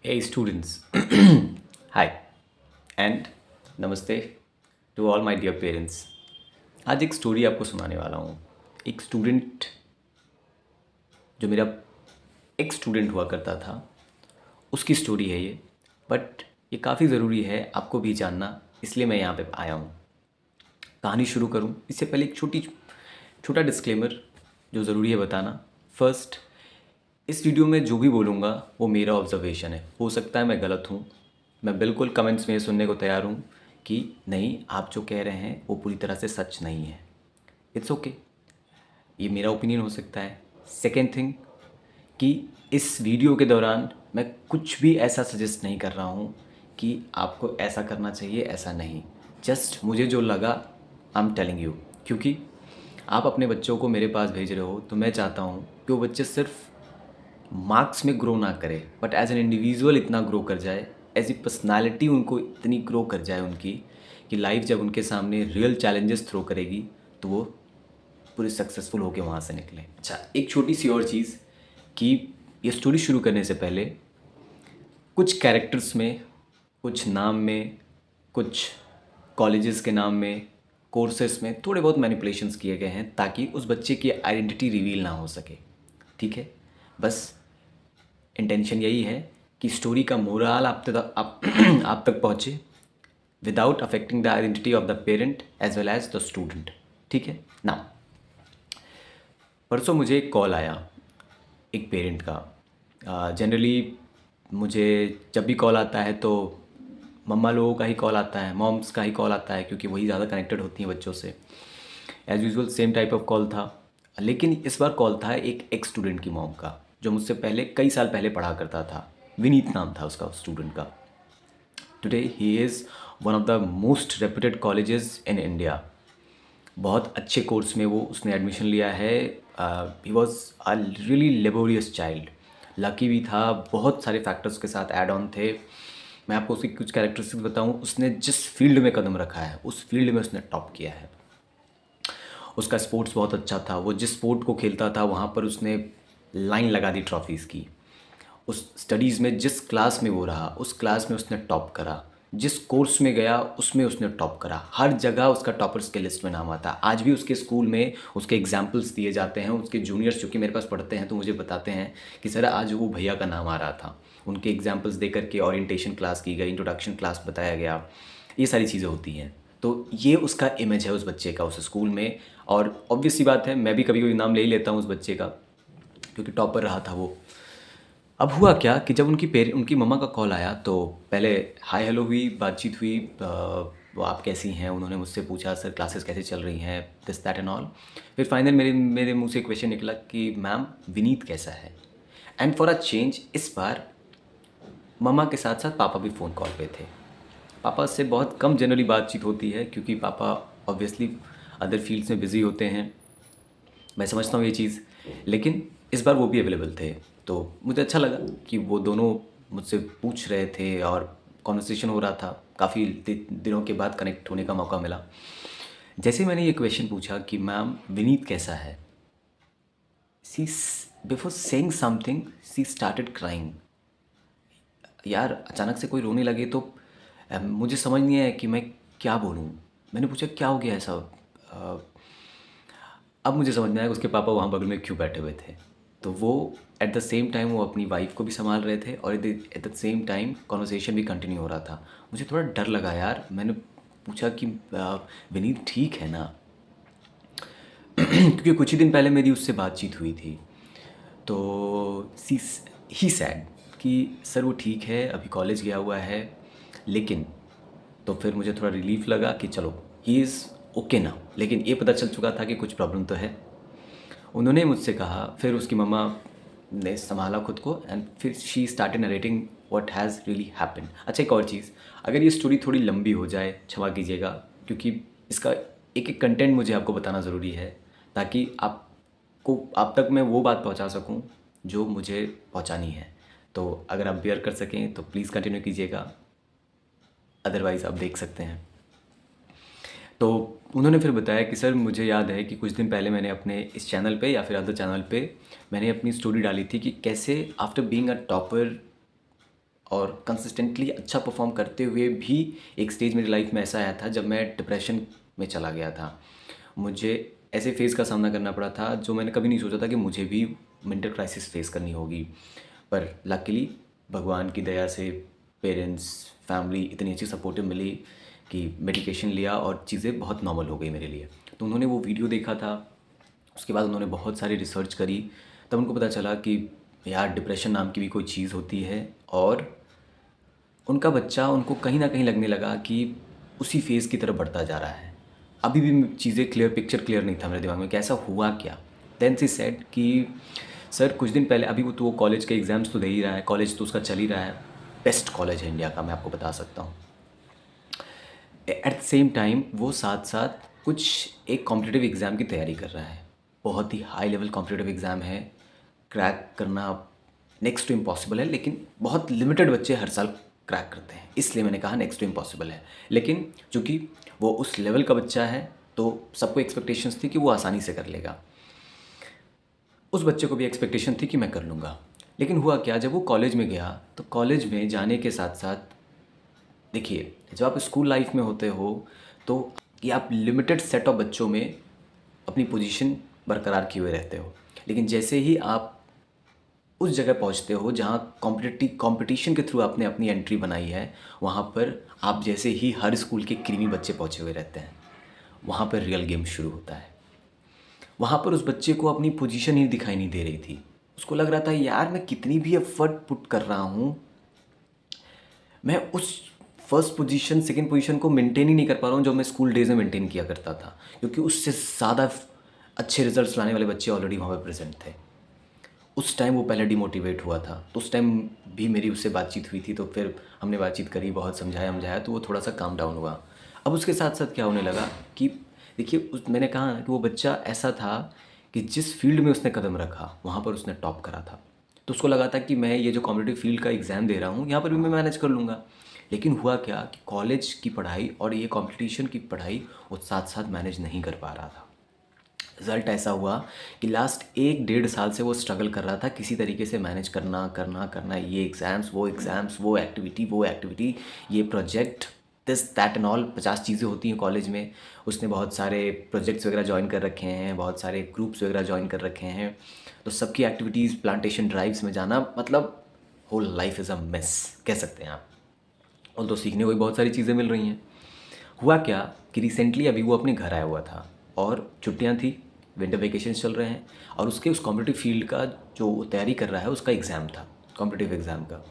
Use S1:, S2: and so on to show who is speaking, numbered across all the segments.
S1: Hey students, hi and नमस्ते to all my dear parents. आज एक स्टोरी आपको सुनाने वाला हूँ। एक स्टूडेंट जो मेरा एक स्टूडेंट हुआ करता था उसकी स्टोरी है ये। बट ये काफ़ी ज़रूरी है आपको भी जानना, इसलिए मैं यहाँ पे आया हूँ। कहानी शुरू करूँ इससे पहले एक छोटा डिस्क्लेमर जो ज़रूरी है बताना। फर्स्ट, इस वीडियो में जो भी बोलूँगा वो मेरा ऑब्जर्वेशन है, हो सकता है मैं गलत हूँ। मैं बिल्कुल कमेंट्स में सुनने को तैयार हूँ कि नहीं, आप जो कह रहे हैं वो पूरी तरह से सच नहीं है। इट्स ओके, ये मेरा ओपिनियन हो सकता है। सेकेंड थिंग कि इस वीडियो के दौरान मैं कुछ भी ऐसा सजेस्ट नहीं कर रहा हूँ कि आपको ऐसा करना चाहिए, ऐसा नहीं। जस्ट मुझे जो लगा आई एम टेलिंग यू, क्योंकि आप अपने बच्चों को मेरे पास भेज रहे हो तो मैं चाहता हूँ कि वो बच्चे सिर्फ मार्क्स में ग्रो ना करे बट एज एन इंडिविजुअल इतना ग्रो कर जाए, एज ए पर्सनैलिटी उनको इतनी ग्रो कर जाए उनकी कि लाइफ जब उनके सामने रियल चैलेंजेस थ्रो करेगी तो वो पूरे सक्सेसफुल होकर वहाँ से निकले। अच्छा, एक छोटी सी और चीज़ कि ये स्टोरी शुरू करने से पहले कुछ कैरेक्टर्स में, कुछ नाम में, कुछ कॉलेजेस के नाम में, कोर्सेस में थोड़े बहुत मैनिपुलेशंस किए गए हैं ताकि उस बच्चे की आइडेंटिटी रिवील ना हो सके। ठीक है, बस इंटेंशन यही है कि स्टोरी का मोरल आप तक पहुँचे without affecting the identity of the parent as well as the student. ठीक है ना। परसों मुझे एक कॉल आया एक पेरेंट का। जनरली मुझे जब भी कॉल आता है तो मम्मा लोगों का ही कॉल आता है, मॉम्स का ही कॉल आता है, क्योंकि वही ज़्यादा कनेक्टेड होती हैं बच्चों से। As usual same type of call था, लेकिन इस बार कॉल था एक एक्स स्टूडेंट की मॉम का जो मुझसे पहले कई साल पहले पढ़ा करता था। विनीत नाम था उसका स्टूडेंट का। Today he is one of the most reputed colleges in India. बहुत अच्छे कोर्स में वो उसने एडमिशन लिया है। He was a really laborious child. Lucky भी था, बहुत सारे फैक्टर्स के साथ ऐड ऑन थे। मैं आपको उसकी कुछ कैरेक्टरिस्टिक्स बताऊं, उसने जिस फील्ड में कदम रखा है उस फील्ड में उसने टॉप किया है। उसका स्पोर्ट्स बहुत अच्छा था, वो जिस स्पोर्ट को खेलता था वहाँ पर उसने लाइन लगा दी ट्रॉफीज़ की। उस स्टडीज़ में जिस क्लास में वो रहा उस क्लास में उसने टॉप करा, जिस कोर्स में गया उसमें उसने टॉप करा, हर जगह उसका टॉपर्स के लिस्ट में नाम आता। आज भी उसके स्कूल में उसके एग्जाम्पल्स दिए जाते हैं। उसके जूनियर्स जो कि मेरे पास पढ़ते हैं तो मुझे बताते हैं कि सर आज वो भैया का नाम आ रहा था। उनके एग्जाम्पल्स दे करके ओरिएंटेशन क्लास की गई, इंट्रोडक्शन क्लास बताया गया, ये सारी चीज़ें होती हैं। तो ये उसका इमेज है उस बच्चे का उस स्कूल में। और ऑब्वियस सी बात है, मैं भी कभी कभी नाम ले ही लेता हूँ उस बच्चे का, क्योंकि टॉपर रहा था वो। अब हुआ क्या कि जब उनकी मम्मा का कॉल आया तो पहले हाय हेलो हुई, बातचीत हुई। वो आप कैसी हैं, उन्होंने मुझसे पूछा सर क्लासेस कैसे चल रही हैं, दिस दैट एंड ऑल। फिर फाइनल मेरे मेरे मुंह से क्वेश्चन निकला कि मैम विनीत कैसा है। एंड फॉर अ चेंज इस बार मम्मा के साथ साथ पापा भी फ़ोन कॉल पे थे। पापा से बहुत कम जनरली बातचीत होती है क्योंकि पापा ऑब्वियसली अदर फील्ड्स में बिज़ी होते हैं। मैं समझता हूँ ये चीज़, लेकिन इस बार वो भी अवेलेबल थे। तो मुझे अच्छा लगा कि वो दोनों मुझसे पूछ रहे थे और कॉन्वर्सेशन हो रहा था। काफ़ी दिनों के बाद कनेक्ट होने का मौका मिला। जैसे मैंने ये क्वेश्चन पूछा कि मैम विनीत कैसा है, सी बिफोर सेइंग समथिंग सी स्टार्टेड क्राइंग। यार अचानक से कोई रोने लगे तो मुझे समझ नहीं आया कि मैं क्या बोलूँ। मैंने पूछा क्या हो गया ऐसा। अ, अब मुझे समझ में आया कि उसके पापा वहाँ बगल में क्यों बैठे हुए थे। तो वो एट द सेम टाइम वो अपनी वाइफ को भी संभाल रहे थे और at the same time conversation भी कंटिन्यू हो रहा था। मुझे थोड़ा डर लगा यार। मैंने पूछा कि विनीत ठीक है ना, क्योंकि कुछ ही दिन पहले मेरी उससे बातचीत हुई थी। तो सी ही सैड कि सर वो ठीक है, अभी कॉलेज गया हुआ है, लेकिन तो फिर मुझे थोड़ा रिलीफ लगा कि चलो ही इज़ ओके ना। लेकिन ये पता चल चुका था कि कुछ प्रॉब्लम तो है। उन्होंने मुझसे कहा, फिर उसकी मम्मा ने संभाला खुद को एंड फिर she started narrating what has really happened. अच्छा, एक और चीज़, अगर ये स्टोरी थोड़ी लंबी हो जाए क्षमा कीजिएगा, क्योंकि इसका एक एक कंटेंट मुझे आपको बताना ज़रूरी है ताकि आप तक मैं वो बात पहुंचा सकूं जो मुझे पहुंचानी है। तो अगर आप बेयर कर सकें तो प्लीज़ कंटिन्यू कीजिएगा, अदरवाइज़ आप देख सकते हैं। तो उन्होंने फिर बताया कि सर मुझे याद है कि कुछ दिन पहले मैंने अपने इस चैनल पे या फिर अदर चैनल पे मैंने अपनी स्टोरी डाली थी कि कैसे आफ्टर बीइंग अ टॉपर और कंसिस्टेंटली अच्छा परफॉर्म करते हुए भी एक स्टेज मेरी लाइफ में ऐसा आया था जब मैं डिप्रेशन में चला गया था। मुझे ऐसे फेज़ का सामना करना पड़ा था जो मैंने कभी नहीं सोचा था कि मुझे भी मेंटल क्राइसिस फेस करनी होगी। पर लकीली भगवान की दया से पेरेंट्स, फैमिली इतनी अच्छी सपोर्टिव मिली कि मेडिकेशन लिया और चीज़ें बहुत नॉर्मल हो गई मेरे लिए। तो उन्होंने वो वीडियो देखा था, उसके बाद उन्होंने बहुत सारी रिसर्च करी, तब उनको पता चला कि यार डिप्रेशन नाम की भी कोई चीज़ होती है। और उनका बच्चा उनको कहीं ना कहीं लगने लगा कि उसी फेज़ की तरफ बढ़ता जा रहा है। अभी भी चीज़ें पिक्चर क्लियर नहीं था मेरे दिमाग में कि ऐसा हुआ क्या। देन सी सेड कि सर कुछ दिन पहले, अभी वो कॉलेज के एग्ज़ाम्स तो दे ही रहा है, कॉलेज तो उसका चल ही रहा है, बेस्ट कॉलेज है इंडिया का, मैं आपको बता सकता हूँ। एट द सेम टाइम वो साथ साथ कुछ एक कॉम्पिटिटिव एग्ज़ाम की तैयारी कर रहा है। बहुत ही हाई लेवल कॉम्पिटिटिव एग्ज़ाम है, क्रैक करना नेक्स्ट टू इम्पॉसिबल है, लेकिन बहुत लिमिटेड बच्चे हर साल क्रैक करते हैं, इसलिए मैंने कहा नेक्स्ट टू इम्पॉसिबल है। लेकिन चूँकि वो उस लेवल का बच्चा है तो सबको एक्सपेक्टेशंस थी कि वो आसानी से कर लेगा। उस बच्चे को भी एक्सपेक्टेशन थी कि मैं कर लूँगा। लेकिन हुआ क्या, जब वो कॉलेज में गया तो कॉलेज में जाने के साथ साथ, देखिए जब आप स्कूल लाइफ में होते हो तो कि आप लिमिटेड सेट ऑफ बच्चों में अपनी पोजीशन बरकरार किए हुए रहते हो। लेकिन जैसे ही आप उस जगह पहुंचते हो जहां कंपटीशन के थ्रू आपने अपनी एंट्री बनाई है, वहां पर आप जैसे ही हर स्कूल के क्रीमी बच्चे पहुंचे हुए रहते हैं, वहां पर रियल गेम शुरू होता है। वहाँ पर उस बच्चे को अपनी पोजीशन ही दिखाई नहीं दे रही थी। उसको लग रहा था यार मैं कितनी भी एफर्ट पुट कर रहा हूँ, मैं उस फर्स्ट पोजीशन सेकंड पोजीशन को मेंटेन ही नहीं कर पा रहा हूँ जो मैं स्कूल डेज़ में मेंटेन किया करता था, क्योंकि उससे ज़्यादा अच्छे रिजल्ट्स लाने वाले बच्चे ऑलरेडी वहाँ पर प्रेजेंट थे। उस टाइम वो पहले डिमोटिवेट हुआ था, तो उस टाइम भी मेरी उससे बातचीत हुई थी, तो फिर हमने बातचीत करी, बहुत समझाया तो वो थोड़ा सा काम डाउन हुआ। अब उसके साथ साथ क्या होने लगा कि देखिए मैंने कहा ना कि वो बच्चा ऐसा था कि जिस फील्ड में उसने कदम रखा वहाँ पर उसने टॉप करा था। तो उसको लगा था कि मैं ये जो कॉम्पिटिटिव फील्ड का एग्ज़ाम दे रहा हूँ यहाँ पर भी मैं मैनेज कर लूँगा। लेकिन हुआ क्या कि कॉलेज की पढ़ाई और ये कंपटीशन की पढ़ाई वो साथ साथ मैनेज नहीं कर पा रहा था। रिज़ल्ट ऐसा हुआ कि लास्ट 1 डेढ़ साल से वो स्ट्रगल कर रहा था किसी तरीके से मैनेज करना करना करना, ये एग्ज़ाम्स वो एक्टिविटी, ये project, this that and all, 50 चीज़ें होती हैं कॉलेज में। उसने बहुत सारे प्रोजेक्ट्स वगैरह ज्वाइन कर रखे हैं, बहुत सारे ग्रुप्स वगैरह ज्वाइन कर रखे हैं, तो सबकी एक्टिविटीज़, प्लांटेशन ड्राइव्स में जाना, मतलब whole life is a mess कह सकते हैं आप। और तो सीखने को भी बहुत सारी चीज़ें मिल रही हैं। हुआ क्या कि रिसेंटली अभी वो अपने घर आया हुआ था और छुट्टियां थी, विंटर वेकेशन चल रहे हैं, और उसके उस कॉम्पिटिटिव फील्ड का जो वो तैयारी कर रहा है उसका एग्ज़ाम था, कॉम्पिटिटिव एग्ज़ाम का।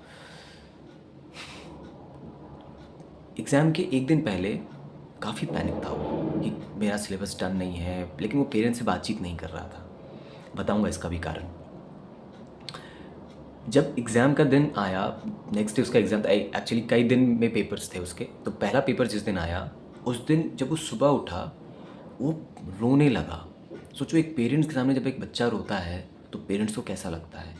S1: एग्ज़ाम के एक दिन पहले काफ़ी पैनिक था वो कि मेरा सिलेबस डन नहीं है, लेकिन वो पेरेंट्स से बातचीत नहीं कर रहा था। बताऊंगा इसका भी कारण। जब एग्ज़ाम का दिन आया, नेक्स्ट डे उसका एग्ज़ाम था, एक्चुअली कई दिन में पेपर्स थे उसके, तो पहला पेपर जिस दिन आया उस दिन जब वो सुबह उठा वो रोने लगा। सोचो एक पेरेंट्स के सामने जब एक बच्चा रोता है तो पेरेंट्स को कैसा लगता है।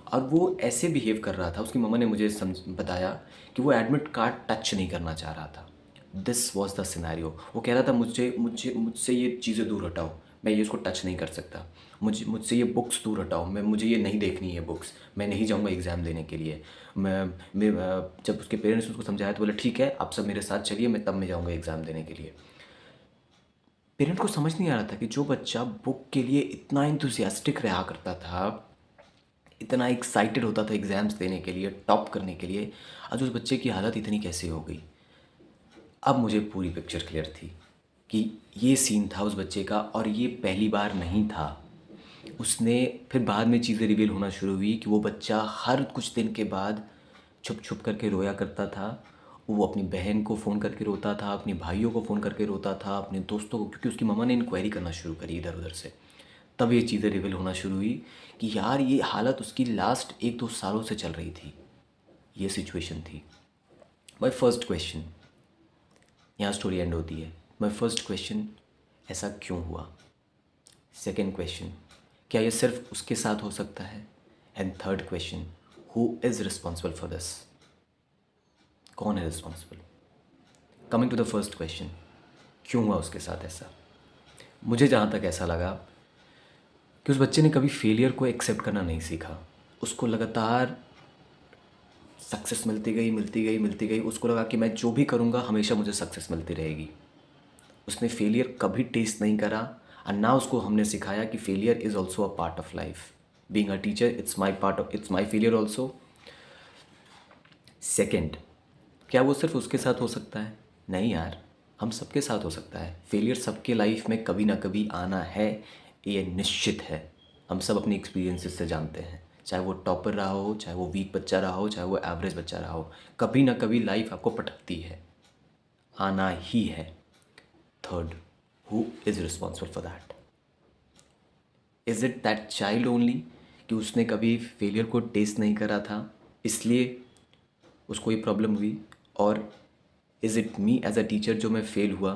S1: और वो ऐसे बिहेव कर रहा था, उसकी मम्मा ने मुझे बताया कि वो एडमिट कार्ड टच नहीं करना चाह रहा था। This was the scenario. वो कह रहा था मुझे मुझे मुझसे ये चीज़ें दूर हटाओ, मैं ये इसको टच नहीं कर सकता, मुझसे ये बुक्स दूर हटाओ, मुझे ये नहीं देखनी है बुक्स, मैं नहीं जाऊँगा एग्ज़ाम देने के लिए। मैं जब उसके पेरेंट्स ने उसको समझाया तो बोले ठीक है आप सब मेरे साथ चलिए, मैं तब मैं जाऊँगा एग्ज़ाम देने के लिए। पेरेंट को समझ नहीं आ रहा था कि जो बच्चा बुक के लिए इतना इंथुसियास्टिक रहा करता था, इतना एक्साइटेड होता था एग्ज़ाम्स देने के लिए, टॉप करने के लिए, आज उस बच्चे की हालत इतनी कैसे हो गई। अब मुझे पूरी पिक्चर क्लियर थी कि ये सीन था उस बच्चे का, और ये पहली बार नहीं था। उसने फिर बाद में चीज़ें रिवील होना शुरू हुई कि वो बच्चा हर कुछ दिन के बाद छुप छुप करके रोया करता था। वो अपनी बहन को फ़ोन करके रोता था, अपने भाइयों को फ़ोन करके रोता था, अपने दोस्तों को, क्योंकि उसकी मम्मा ने इंक्वायरी करना शुरू करी इधर उधर से। तब ये चीज़ें रिवील होना शुरू हुई कि यार ये हालत उसकी लास्ट 1-2 सालों से चल रही थी, ये सिचुएशन थी। माई फर्स्ट क्वेश्चन, यहाँ स्टोरी एंड होती है। माई फर्स्ट क्वेश्चन, ऐसा क्यों हुआ। सेकेंड क्वेश्चन, क्या ये सिर्फ उसके साथ हो सकता है। And third question, who is responsible for this, कौन है responsible. Coming to the first question, क्यों हुआ उसके साथ ऐसा। मुझे जहाँ तक ऐसा लगा कि उस बच्चे ने कभी फेलियर को एक्सेप्ट करना नहीं सीखा। उसको लगातार सक्सेस मिलती गई मिलती गई मिलती गई, उसको लगा कि मैं जो भी करूँगा हमेशा मुझे सक्सेस मिलती रहेगी। उसने फेलियर कभी टेस्ट नहीं करा, और ना उसको हमने सिखाया कि failure is also a part of life. Being a teacher, it's my failure also. Second, क्या वो सिर्फ उसके साथ हो सकता है? नहीं यार, हम सबके साथ हो सकता है। फेलियर सबके लाइफ में कभी ना कभी आना है, ये निश्चित है। हम सब अपनी एक्सपीरियंसेस से जानते हैं, चाहे वो टॉपर रहा हो, चाहे वो वीक बच्चा रहा हो, चाहे वो एवरेज बच्चा रहा हो, कभी ना कभी लाइफ आपको पटकती है, आना ही है। Third, who is responsible for that? Is it that child only, कि उसने कभी फेलियर को टेस्ट नहीं करा था इसलिए उसको ये प्रॉब्लम हुई? और is it me as a teacher जो मैं फेल हुआ?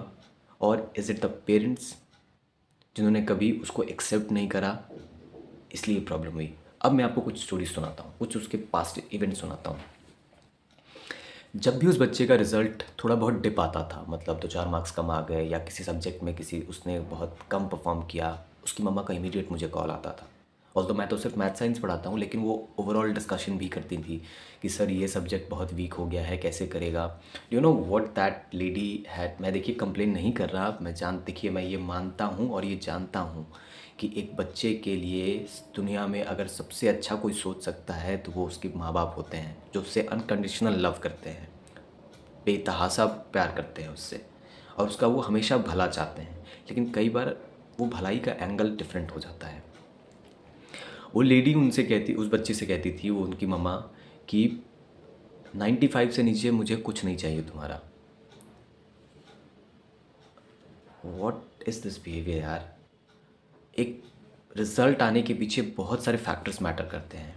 S1: और इज़ इट द पेरेंट्स जिन्होंने कभी उसको एक्सेप्ट नहीं करा इसलिए प्रॉब्लम हुई? अब मैं आपको कुछ स्टोरी सुनाता हूँ, कुछ उसके पास्ट इवेंट सुनाता हूँ। जब भी उस बच्चे का रिज़ल्ट थोड़ा बहुत डिप आता था, मतलब 2-4 मार्क्स कम आ गए या किसी सब्जेक्ट में किसी उसने बहुत कम परफॉर्म किया, उसकी मम्मा का इमीडिएट मुझे कॉल आता था। ऑल्दो मैं तो सिर्फ मैथ साइंस पढ़ाता हूँ, लेकिन वो ओवरऑल डिस्कशन भी करती थी कि सर ये सब्जेक्ट बहुत वीक हो गया है, कैसे करेगा। You know what that lady had. मैं देखिए कंप्लेन नहीं कर रहा, देखिए मैं ये मानता हूँ और ये जानता हूँ कि एक बच्चे के लिए इस दुनिया में अगर सबसे अच्छा कोई सोच सकता है तो वो उसके माँ बाप होते हैं, जो उससे अनकंडीशनल लव करते हैं, बेतहासा प्यार करते हैं उससे, और उसका वो हमेशा भला चाहते हैं। लेकिन कई बार वो भलाई का एंगल डिफरेंट हो जाता है। वो लेडी उनसे कहती, उस बच्चे से कहती थी, वो उनकी मम्मा, कि 95 से नीचे मुझे कुछ नहीं चाहिए तुम्हारा। व्हाट इज़ दिस बिहेवियर यार? एक रिज़ल्ट आने के पीछे बहुत सारे फैक्टर्स मैटर करते हैं।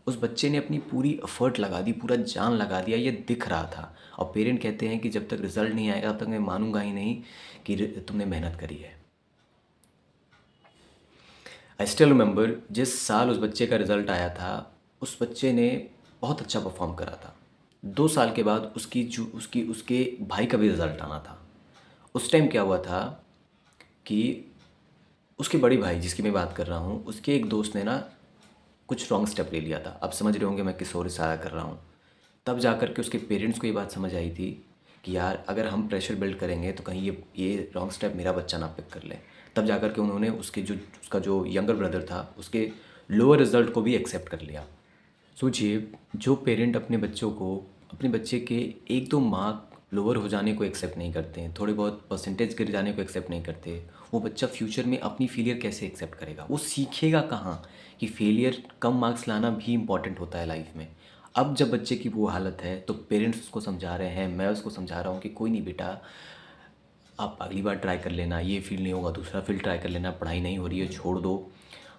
S1: उस बच्चे ने अपनी पूरी एफ़र्ट लगा दी, पूरा जान लगा दिया, ये दिख रहा था। और पेरेंट कहते हैं कि जब तक रिज़ल्ट नहीं आएगा तब तक मैं मानूंगा ही नहीं कि तुमने मेहनत करी है। आई स्टिल रिमेंबर, जिस साल उस बच्चे का रिज़ल्ट आया था, उस बच्चे ने बहुत अच्छा परफॉर्म करा था। 2 साल के बाद उसके भाई का भी रिज़ल्ट आना था। उस टाइम क्या हुआ था कि उसके बड़े भाई, जिसकी मैं बात कर रहा हूँ, उसके एक दोस्त ने ना कुछ रॉन्ग स्टेप ले लिया था। आप समझ रहे होंगे मैं किस ओर इशारा कर रहा हूँ। तब जा कर के उसके पेरेंट्स को ये बात समझ आई थी कि यार अगर हम प्रेशर बिल्ड करेंगे तो कहीं ये रॉन्ग स्टेप मेरा बच्चा ना पिक कर ले। तब जा कर के उन्होंने उसका जो यंगर ब्रदर था, उसके लोअर रिज़ल्ट को भी एक्सेप्ट कर लिया। सोचिए, जो पेरेंट अपने बच्चे के 1-2 मार्क लोअर हो जाने को एक्सेप्ट नहीं करते हैं, थोड़े बहुत परसेंटेज गिर जाने को एक्सेप्ट नहीं करते, वो बच्चा फ्यूचर में अपनी फेलियर कैसे एक्सेप्ट करेगा? वो सीखेगा कहाँ कि फेलियर, कम मार्क्स लाना भी इम्पॉर्टेंट होता है लाइफ में। अब जब बच्चे की वो हालत है तो पेरेंट्स उसको समझा रहे हैं, मैं उसको समझा रहा हूँ कि कोई नहीं बेटा, आप अगली बार ट्राई कर लेना, ये फील्ड नहीं होगा दूसरा फील्ड ट्राई कर लेना, पढ़ाई नहीं हो रही है छोड़ दो,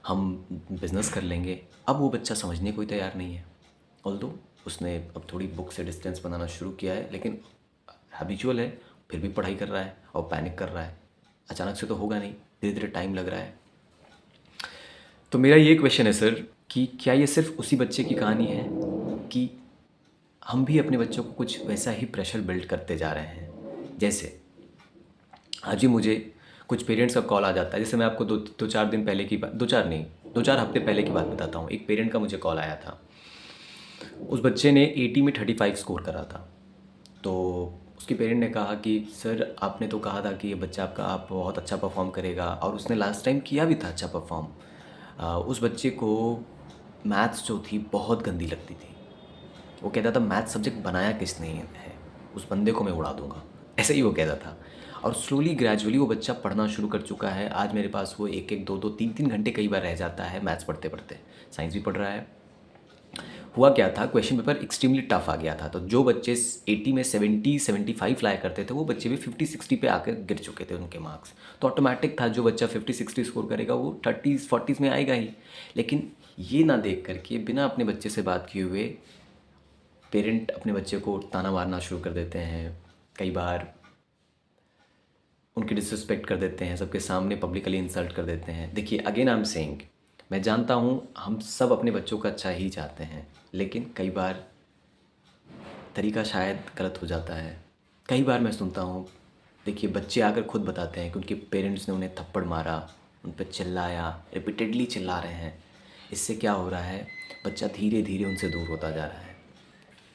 S1: हम बिज़नेस कर लेंगे। अब वो बच्चा समझने को ही तैयार नहीं है। ऑल्दो उसने अब थोड़ी बुक से डिस्टेंस बनाना शुरू किया है, लेकिन हैबिचुअल है, फिर भी पढ़ाई कर रहा है और पैनिक कर रहा है। अचानक से तो होगा नहीं, धीरे धीरे टाइम लग रहा है। तो मेरा ये क्वेश्चन है सर, कि क्या ये सिर्फ उसी बच्चे की कहानी है कि हम भी अपने बच्चों को कुछ वैसा ही प्रेशर बिल्ड करते जा रहे हैं? जैसे आज ही मुझे कुछ पेरेंट्स का कॉल आ जाता है। जैसे मैं आपको 2-4 दिन पहले की बात, 2-4 नहीं, 2-4 हफ्ते पहले की बात बताता हूँ। एक पेरेंट का मुझे कॉल आया था। उस बच्चे ने 80 में 35 स्कोर करा था। तो उसके पेरेंट ने कहा कि सर आपने तो कहा था कि ये बच्चा आपका आप बहुत अच्छा परफॉर्म करेगा, और उसने लास्ट टाइम किया भी था अच्छा परफॉर्म। उस बच्चे को मैथ्स जो थी बहुत गंदी लगती थी। वो कहता था मैथ सब्जेक्ट बनाया किसने है, उस बंदे को मैं उड़ा दूंगा, ऐसे ही वो कहता था। और स्लोली ग्रेजुअली वो बच्चा पढ़ना शुरू कर चुका है। आज मेरे पास वो 1-1, 2-2, 3-3 घंटे कई बार रह जाता है मैथ्स पढ़ते पढ़ते। साइंस भी पढ़ रहा है। हुआ क्या था, क्वेश्चन पेपर एक्सट्रीमली टफ आ गया था, तो जो बच्चे 80 में 70-75 लाया करते थे, वो बच्चे भी 50-60 पे आकर गिर चुके थे उनके मार्क्स। तो ऑटोमेटिक था जो बच्चा 50-60 स्कोर करेगा वो 30s-40s में आएगा ही। लेकिन ये ना देख करके, बिना अपने बच्चे से बात किए हुए, पेरेंट अपने बच्चे को ताना मारना शुरू कर देते हैं। कई बार उनकी डिसरिस्पेक्ट कर देते हैं, सबके सामने पब्लिकली इंसल्ट कर देते हैं। देखिए अगेन आई एम सेइंग, मैं जानता हूँ हम सब अपने बच्चों का अच्छा ही चाहते हैं, लेकिन कई बार तरीका शायद गलत हो जाता है। कई बार मैं सुनता हूँ, देखिए बच्चे आकर खुद बताते हैं कि उनके पेरेंट्स ने उन्हें थप्पड़ मारा, उन पर चिल्लाया, रिपीटेडली चिल्ला रहे हैं। इससे क्या हो रहा है, बच्चा धीरे धीरे उनसे दूर होता जा रहा है।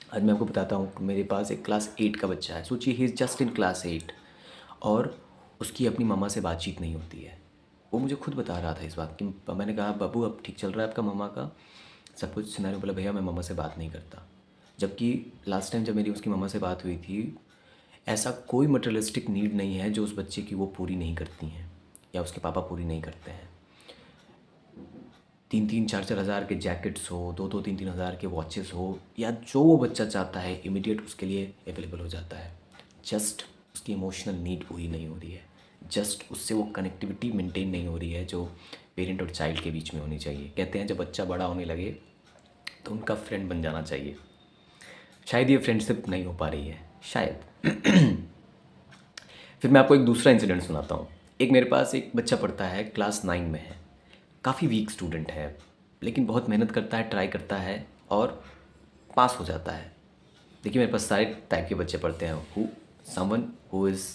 S1: आज मैं आपको बताता हूँ कि मेरे पास एक क्लास 8 का बच्चा है। सोचिए he is just in class 8 और उसकी अपनी मम्मा से बातचीत नहीं होती है। वो मुझे खुद बता रहा था इस बात कि मैंने कहा बाबू अब ठीक चल रहा है आपका मम्मा का सब कुछ सिनेरियो। बोला भैया मैं मम्मा से बात नहीं करता। जबकि लास्ट टाइम जब मेरी उसकी मम्मा से बात हुई थी, ऐसा कोई मटेरियलिस्टिक नीड नहीं है जो उस बच्चे की वो पूरी नहीं करती हैं या उसके पापा पूरी नहीं करते हैं। 3-3 4-4 हज़ार के जैकेट्स हो, 2-2 3-3 हज़ार के वॉचेस हो या जो वो बच्चा चाहता है इमीडिएट उसके लिए अवेलेबल हो जाता है। जस्ट उसकी इमोशनल नीड पूरी नहीं हो रही है, जस्ट उससे वो कनेक्टिविटी मेंटेन नहीं हो रही है जो पेरेंट और चाइल्ड के बीच में होनी चाहिए। कहते हैं जब बच्चा बड़ा होने लगे तो उनका फ्रेंड बन जाना चाहिए। शायद ये फ्रेंडशिप नहीं हो पा रही है, शायद। फिर मैं आपको एक दूसरा इंसिडेंट सुनाता हूँ। एक मेरे पास एक बच्चा पढ़ता है, क्लास 9 में है, काफ़ी वीक स्टूडेंट है, लेकिन बहुत मेहनत करता है, ट्राई करता है और पास हो जाता है। देखिए मेरे पास सारे टाइप के बच्चे पढ़ते हैं, someone who is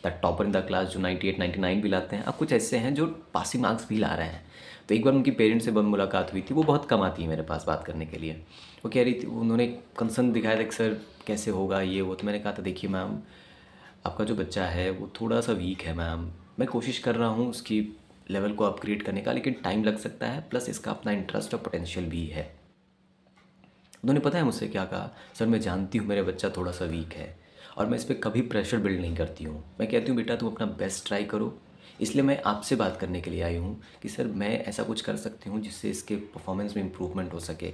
S1: the topper in the class, जो 98 99 भी लाते हैं। अब कुछ ऐसे हैं जो पासिंग मार्क्स भी ला रहे हैं। तो एक बार उनकी पेरेंट्स से मुलाकात हुई थी, वो बहुत कम आती है मेरे पास बात करने के लिए। वो कह रही थी, उन्होंने कंसर्न दिखाया था कि सर कैसे होगा ये वो। तो मैंने कहा था देखिए मैम, आपका जो बच्चा है वो थोड़ा सा वीक है मैम, मैं कोशिश कर रहा हूँ उसकी लेवल को अपग्रेड करने का, लेकिन टाइम लग सकता है, प्लस इसका अपना इंटरेस्ट और पोटेंशियल भी है। उन्होंने पता है मुझसे क्या कहा, सर मैं जानती हूँ मेरा बच्चा थोड़ा सा वीक है और मैं इस पर कभी प्रेशर बिल्ड नहीं करती हूँ। मैं कहती हूँ बेटा तुम अपना बेस्ट ट्राई करो, इसलिए मैं आपसे बात करने के लिए आई हूँ कि सर मैं ऐसा कुछ कर सकती हूँ जिससे इसके परफॉर्मेंस में इम्प्रूवमेंट हो सके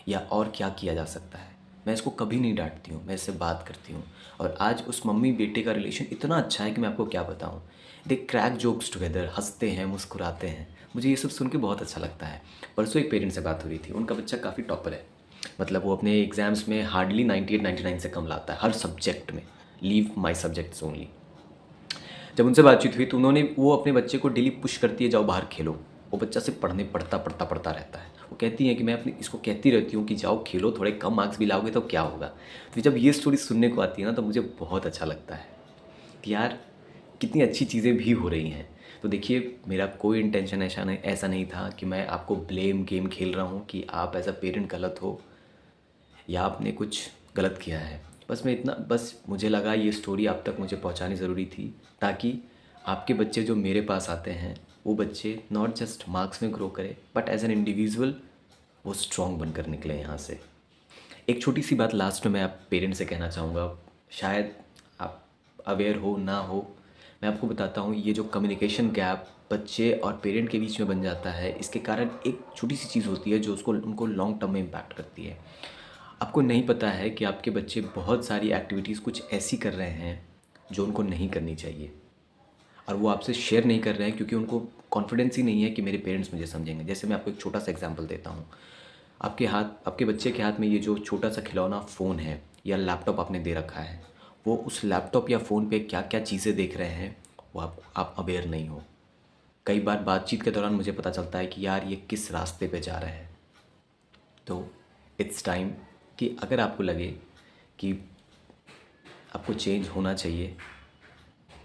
S1: या और क्या किया जा सकता है। मैं इसको कभी नहीं डांटती हूँ, मैं इससे बात करती हूँ। और आज उस मम्मी बेटे का रिलेशन इतना अच्छा है कि मैं आपको क्या बताऊँ। दे क्रैक जोक्स टुगेदर, हंसते हैं, मुस्कुराते हैं। मुझे ये सब सुन के बहुत अच्छा लगता है। परसों एक पेरेंट से बात हुई थी, उनका बच्चा काफ़ी टॉपर है, मतलब वो अपने एग्ज़ाम्स में हार्डली 98 99 से कम लाता है हर सब्जेक्ट में, लीव माय सब्जेक्ट्स ओनली। जब उनसे बातचीत हुई तो वो अपने बच्चे को डेली पुश करती है जाओ बाहर खेलो। वो बच्चा सिर्फ पढ़ता रहता है। वो कहती है कि मैं अपनी इसको कहती रहती हूँ कि जाओ खेलो, थोड़े कम मार्क्स भी लाओगे तो क्या होगा। तो जब ये स्टोरी सुनने को आती है ना तो मुझे बहुत अच्छा लगता है कि यार कितनी अच्छी चीज़ें भी हो रही हैं। तो देखिए मेरा कोई इंटेंशन ऐसा नहीं था कि मैं आपको ब्लेम गेम खेल रहा हूँ कि आप एज अ पेरेंट गलत हो या आपने कुछ गलत किया है। बस मुझे लगा ये स्टोरी आप तक मुझे पहुंचानी ज़रूरी थी, ताकि आपके बच्चे जो मेरे पास आते हैं वो बच्चे नॉट जस्ट मार्क्स में ग्रो करें बट एज एन इंडिविजुअल वो स्ट्रॉन्ग बनकर निकले यहाँ से। एक छोटी सी बात लास्ट में मैं आप पेरेंट्स से कहना चाहूँगा, शायद आप अवेयर हो ना हो, मैं आपको बताता हूँ ये जो कम्युनिकेशन गैप बच्चे और पेरेंट के बीच में बन जाता है, इसके कारण एक छोटी सी चीज़ होती है जो उनको लॉन्ग टर्म में इम्पैक्ट करती है। आपको नहीं पता है कि आपके बच्चे बहुत सारी एक्टिविटीज़ कुछ ऐसी कर रहे हैं जो उनको नहीं करनी चाहिए, और वो आपसे शेयर नहीं कर रहे हैं क्योंकि उनको कॉन्फिडेंस ही नहीं है कि मेरे पेरेंट्स मुझे समझेंगे। जैसे मैं आपको एक छोटा सा एग्जांपल देता हूँ। आपके बच्चे के हाथ में ये जो छोटा सा खिलौना फ़ोन है या लैपटॉप आपने दे रखा है, वो उस लैपटॉप या फ़ोन पे क्या क्या चीज़ें देख रहे हैं वो आप अवेयर नहीं हो। कई बार बातचीत के दौरान मुझे पता चलता है कि यार ये किस रास्ते पे जा रहे हैं। तो इट्स टाइम कि अगर आपको लगे कि आपको चेंज होना चाहिए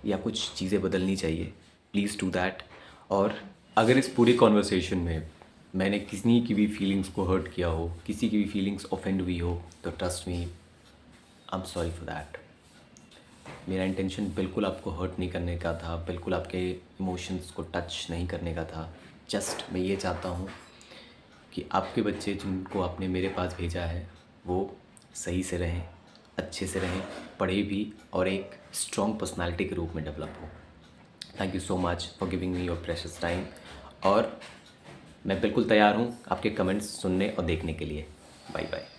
S1: या कुछ चीज़ें बदलनी चाहिए, प्लीज़ डू दैट। और अगर इस पूरे कॉन्वर्सेशन में मैंने किसी की भी फीलिंग्स को हर्ट किया हो, किसी की भी फीलिंग्स ऑफेंड हुई हो, तो trust me, I am sorry for that. मेरा इंटेंशन बिल्कुल आपको हर्ट नहीं करने का था, बिल्कुल आपके इमोशंस को टच नहीं करने का था। जस्ट मैं ये चाहता हूँ कि आपके बच्चे जिनको आपने मेरे पास भेजा है वो सही से रहें, अच्छे से रहें, पढ़े भी और एक स्ट्रॉन्ग पर्सनालिटी के रूप में डेवलप हो। Thank you so much for giving me your precious time. और मैं बिल्कुल तैयार हूँ आपके कमेंट्स सुनने और देखने के लिए। Bye bye.